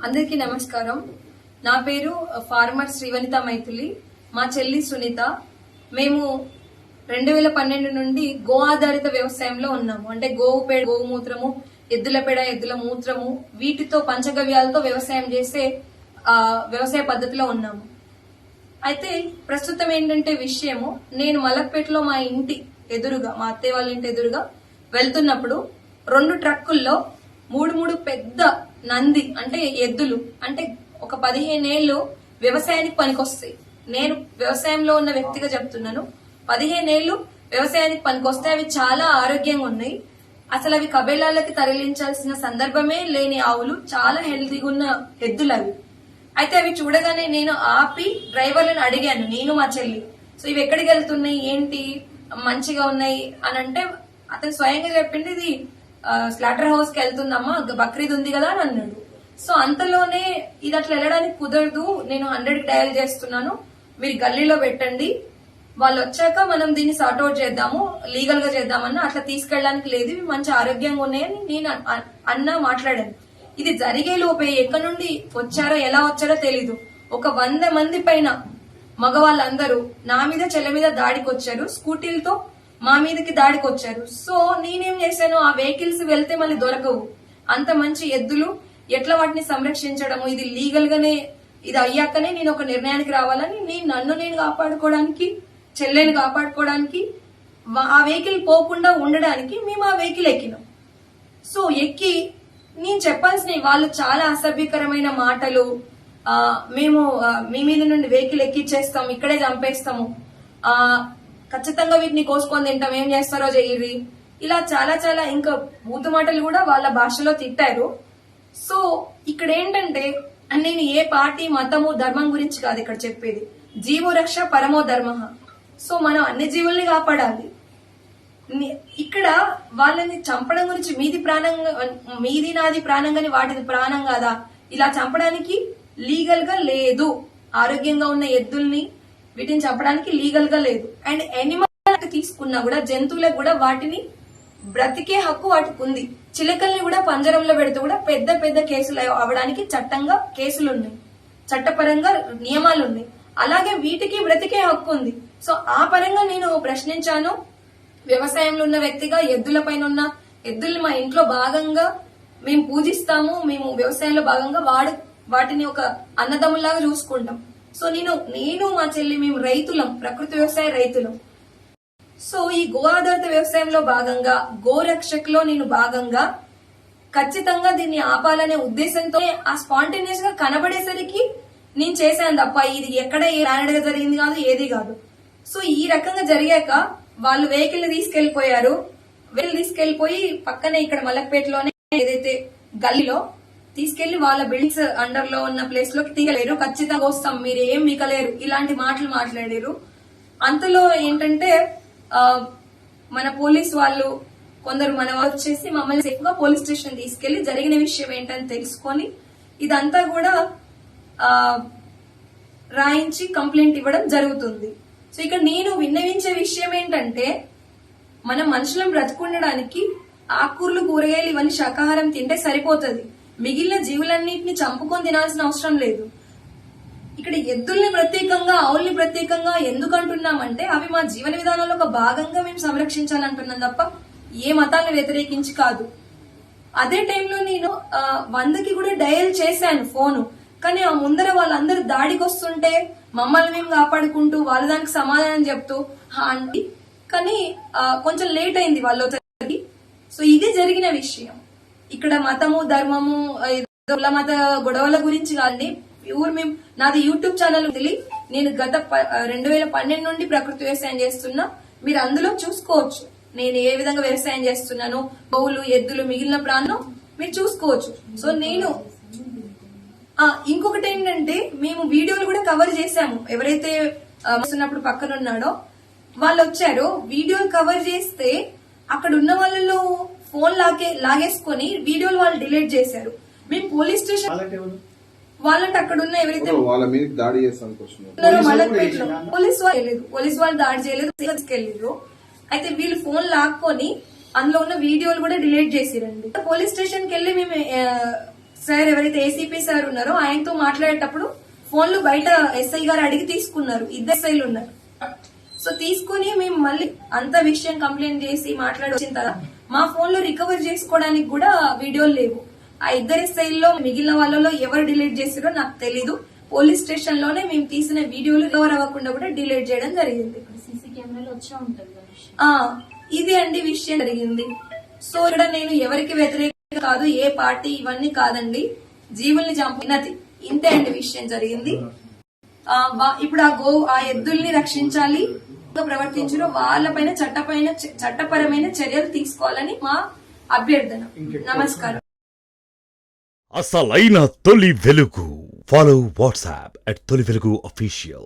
అందరికీ నమస్కారం. నా పేరు ఫార్మర్ శ్రీవనిత మైథిలి. మా చెల్లి సునీత. మేము 2012 నుండి గో ఆధారిత వ్యవసాయంలో ఉన్నాము. అంటే గోవు పేడ, గోమూత్రము, ఎద్దుల పేడ, ఎద్దుల మూత్రము, వీటితో పంచగవ్యాలతో వ్యవసాయం చేసే వ్యవసాయ పద్ధతిలో ఉన్నాము. అయితే ప్రస్తుతం ఏంటంటే విషయము, నేను మలక్పేటలో మా ఇంటి ఎదురుగా, మా అత్తయ్య వాళ్ళ ఇంటి ఎదురుగా వెళ్తున్నప్పుడు 2 ట్రక్కుల్లో మూడు పెద్ద నంది అంటే ఎద్దులు, అంటే ఒక 15 ఏళ్ళు వ్యవసాయానికి పనికొస్తాయి. నేను వ్యవసాయంలో ఉన్న వ్యక్తిగా చెప్తున్నాను. 15 ఏళ్ళు వ్యవసాయానికి పనికొస్తాయి. అవి చాలా ఆరోగ్యంగా ఉన్నాయి. అసలు అవి కబేళాలకి తరలించాల్సిన సందర్భమే లేని ఆవులు, చాలా హెల్తీగా ఉన్న ఎద్దులు అవి. అయితే అవి చూడగానే నేను ఆపి డ్రైవర్లను అడిగాను, నేను మా చెల్లి. సో ఇవి ఎక్కడికి వెళ్తున్నాయి, ఏంటి, మంచిగా ఉన్నాయి అని అంటే అతను స్వయంగా చెప్పింది, ఇది స్లాటర్ హౌస్ కి వెళ్తుందమ్మా, బక్రీద్ ఉంది కదా అని అన్నాడు. సో అంతలోనే ఇది అట్లా వెళ్ళడానికి కుదరదు, నేను 100 డయల్ చేస్తున్నాను, మీరు గల్లీలో పెట్టండి, వాళ్ళు వచ్చాక మనం దీన్ని సార్ట్అవుట్ చేద్దాము, లీగల్ గా చేద్దామన్నా, అట్లా తీసుకెళ్ళడానికి లేదు, ఇవి మంచి ఆరోగ్యంగా ఉన్నాయని నేను మాట్లాడాను. ఇది జరిగే లోపే ఎక్కడి నుండి వచ్చారో ఎలా వచ్చారో తెలీదు, ఒక 100 మంది పైన మగవాళ్ళందరూ నా మీద చెల్ల మీద దాడికి వచ్చారు, స్కూటీలతో మా మీదకి దాడికి వచ్చారు. సో నేనేం చేశాను, ఆ వెహికల్స్ వెళ్తే మళ్ళీ దొరకవు. అంత మంచి ఎద్దులు ఎట్లా వాటిని సంరక్షించడము, ఇది లీగల్ గానే, ఇది అయ్యాకనే నేను ఒక నిర్ణయానికి రావాలని, నన్ను నేను కాపాడుకోవడానికి, చెల్లెని కాపాడుకోవడానికి, ఆ వెహికల్ పోకుండా ఉండడానికి మేము ఆ వెహికల్ ఎక్కినాం. సో ఎక్కి నేను చెప్పాల్సినవి, వాళ్ళు చాలా అసభ్యకరమైన మాటలు, మేము మీ మీద నుండి వెహికల్ ఎక్కిచ్చేస్తాం, ఇక్కడే చంపేస్తాము, ఖచ్చితంగా వీటిని కోసుకొని తింటాం, ఏం చేస్తారో చెయ్యి, ఇలా చాలా చాలా ఇంకా బూతు మాటలు కూడా వాళ్ళ భాషలో తిట్టారు. సో ఇక్కడ ఏంటంటే, నేను ఏ పార్టీ, మతము, ధర్మం గురించి కాదు ఇక్కడ చెప్పేది, జీవో రక్ష పరమో ధర్మ. సో మనం అన్ని జీవుల్ని కాపాడాలి. ఇక్కడ వాళ్ళని చంపడం గురించి, మీది నాది ప్రాణంగాని వాటిది ప్రాణం కాదా, ఇలా చంపడానికి లీగల్ గా లేదు. ఆరోగ్యంగా ఉన్న ఎద్దుల్ని వీటిని చంపడానికి లీగల్ గా లేదు. అండ్ ఎనిమల్ తీసుకున్నా కూడా, జంతువులకు కూడా వాటిని బ్రతికే హక్కు వాటికి ఉంది. చిలకల్ని కూడా పంజరంలో పెడితే కూడా పెద్ద పెద్ద కేసులు అవడానికి చట్టంగా కేసులు ఉన్నాయి, చట్టపరంగా నియమాలు ఉన్నాయి. అలాగే వీటికి బ్రతికే హక్కు ఉంది. సో ఆ పరంగా నేను ప్రశ్నించాను. వ్యవసాయంలో ఉన్న వ్యక్తిగా ఎద్దుల పైన ఉన్న ఎద్దుల్ని మా ఇంట్లో భాగంగా మేము పూజిస్తాము, మేము వ్యవసాయంలో భాగంగా వాటిని ఒక అన్నదమ్ములాగా చూసుకుంటాం. సో నేను మా చెల్లి, మేము రైతులం, ప్రకృతి వ్యవసాయ రైతులం. సో ఈ గో ఆధారిత వ్యవసాయంలో భాగంగా, గోరక్షక్లో నేను భాగంగా ఖచ్చితంగా దీన్ని ఆపాలనే ఉద్దేశంతో ఆ స్పాంటేనియస్ గా కనబడేసరికి నేను చేశాను తప్ప, ఇది ఎక్కడ ఏ రానడగా జరిగింది కాదు, ఏది కాదు. సో ఈ రకంగా జరిగాక వాళ్ళు వెహికల్ తీసుకెళ్లిపోయారు. వెహికల్ తీసుకెళ్లిపోయి పక్కనే ఇక్కడ మలక్పేటలోనే ఏదైతే గల్లీలో తీసుకెళ్లి వాళ్ళ బిల్డింగ్స్ అండర్ లో ఉన్న ప్లేస్ లోకి తీయలేరు, ఖచ్చితంగా వస్తాం, మీరు ఏం మీకలేరు, ఇలాంటి మాటలు మాట్లాడారు. అంతలో ఏంటంటే మన పోలీస్ వాళ్ళు కొందరు మన వచ్చేసి మమ్మల్ని సేఫ్ గా పోలీస్ స్టేషన్ తీసుకెళ్లి జరిగిన విషయం ఏంటని తెలుసుకొని ఇదంతా కూడా రాయించి కంప్లైంట్ ఇవ్వడం జరుగుతుంది. సో ఇక్కడ నేను విన్నవించే విషయం ఏంటంటే, మనం మనుషులను బ్రతుకుండడానికి ఆకుకూరలు, కూరగాయలు ఇవన్నీ శాకాహారం తింటే సరిపోతుంది, మిగిలిన జీవులన్నింటినీ చంపుకొని తినాల్సిన అవసరం లేదు. ఇక్కడ ఎద్దుల్ని ప్రత్యేకంగా, ఆవుల్ని ప్రత్యేకంగా ఎందుకు అంటున్నామంటే, అవి మా జీవన విధానంలో ఒక భాగంగా మేము సంరక్షించాలంటున్నాం తప్ప ఏ మతాలను వ్యతిరేకించి కాదు. అదే టైంలో నేను 100కి కూడా డయల్ చేశాను ఫోను, కానీ ఆ ముందర వాళ్ళందరూ దాడికి వస్తుంటే మమ్మల్ని మేము కాపాడుకుంటూ వాళ్ళ దానికి సమాధానం చెప్తూ అండి, కానీ కొంచెం లేట్ అయింది వాళ్ళు. సో ఇది జరిగిన విషయం. ఇక్కడ మతము, ధర్మము, మత గొడవల గురించి కాదండి. ప్యూర్ మేము, నాది యూట్యూబ్ ఛానల్ ఉంది, నేను గత 2012 నుండి ప్రకృతి వ్యవసాయం చేస్తున్నా. మీరు అందులో చూసుకోవచ్చు నేను ఏ విధంగా వ్యవసాయం చేస్తున్నాను, గోవులు, ఎద్దులు, మిగిలిన ప్రాణం మీరు చూసుకోవచ్చు. సో నేను ఇంకొకటి ఏంటంటే, మేము వీడియోలు కూడా కవర్ చేశాము. ఎవరైతే వస్తున్నప్పుడు పక్కన ఉన్నాడో వాళ్ళు వచ్చారో, వీడియోలు కవర్ చేస్తే అక్కడ ఉన్న వాళ్ళలో ఫోన్ లాగేసుకొని వీడియోలు వాళ్ళు డిలీట్ చేశారు. మేము పోలీస్ స్టేషన్, వాళ్ళంటే అక్కడ ఉన్న ఎవరైతే పోలీస్ వాళ్ళు దాడి చేయలేదు, తీసుకెళ్లారు. అయితే వీళ్ళు ఫోన్ లాక్కొని అందులో ఉన్న వీడియోలు కూడా డిలీట్ చేసిరండి. పోలీస్ స్టేషన్ కి వెళ్లి మేము సార్ ఎవరైతే ఏసీపీ సార్ ఉన్నారో ఆయనతో మాట్లాడేటప్పుడు ఫోన్లు బయట ఎస్ఐ గారు అడిగి తీసుకున్నారు. 2 ఎస్ఐలు ఉన్నారు. సో తీసుకుని మేము మళ్ళీ అంత విషయం కంప్లైంట్ చేసి మాట్లాడి వచ్చిన తర్వాత మా ఫోన్ లో రికవర్ చేసుకోవడానికి కూడా వీడియోలు లేవు. ఆ 2 ఎస్ఐల్లో మిగిలిన వాళ్ళలో ఎవరు డిలీట్ చేసారో నాకు తెలీదు. పోలీస్ స్టేషన్ లోనే మేము తీసిన వీడియోలు రికవర్ అవ్వకుండా కూడా డిలీట్ చేయడం జరిగింది. సీసీ కెమెరాలో వచ్చే ఉంటుంది ఇది అండి విషయం జరిగింది. సో ఇక్కడ నేను ఎవరికి వ్యతిరేక కాదు, ఏ పార్టీ ఇవన్నీ కాదండి. జీవుల్ని చంపినది ఇంతే అండి విషయం జరిగింది. ఇప్పుడు ఆ ఎద్దుల్ని రక్షించాలి, ప్రవర్తించడం వాళ్ళపైన చట్టపరమైన చర్యలు తీసుకోవాలని మా అభ్యర్థన. నమస్కారం. అసలైన తొలి వెలుగు. ఫాలో వాట్సాప్ @తొలి వెలుగు official.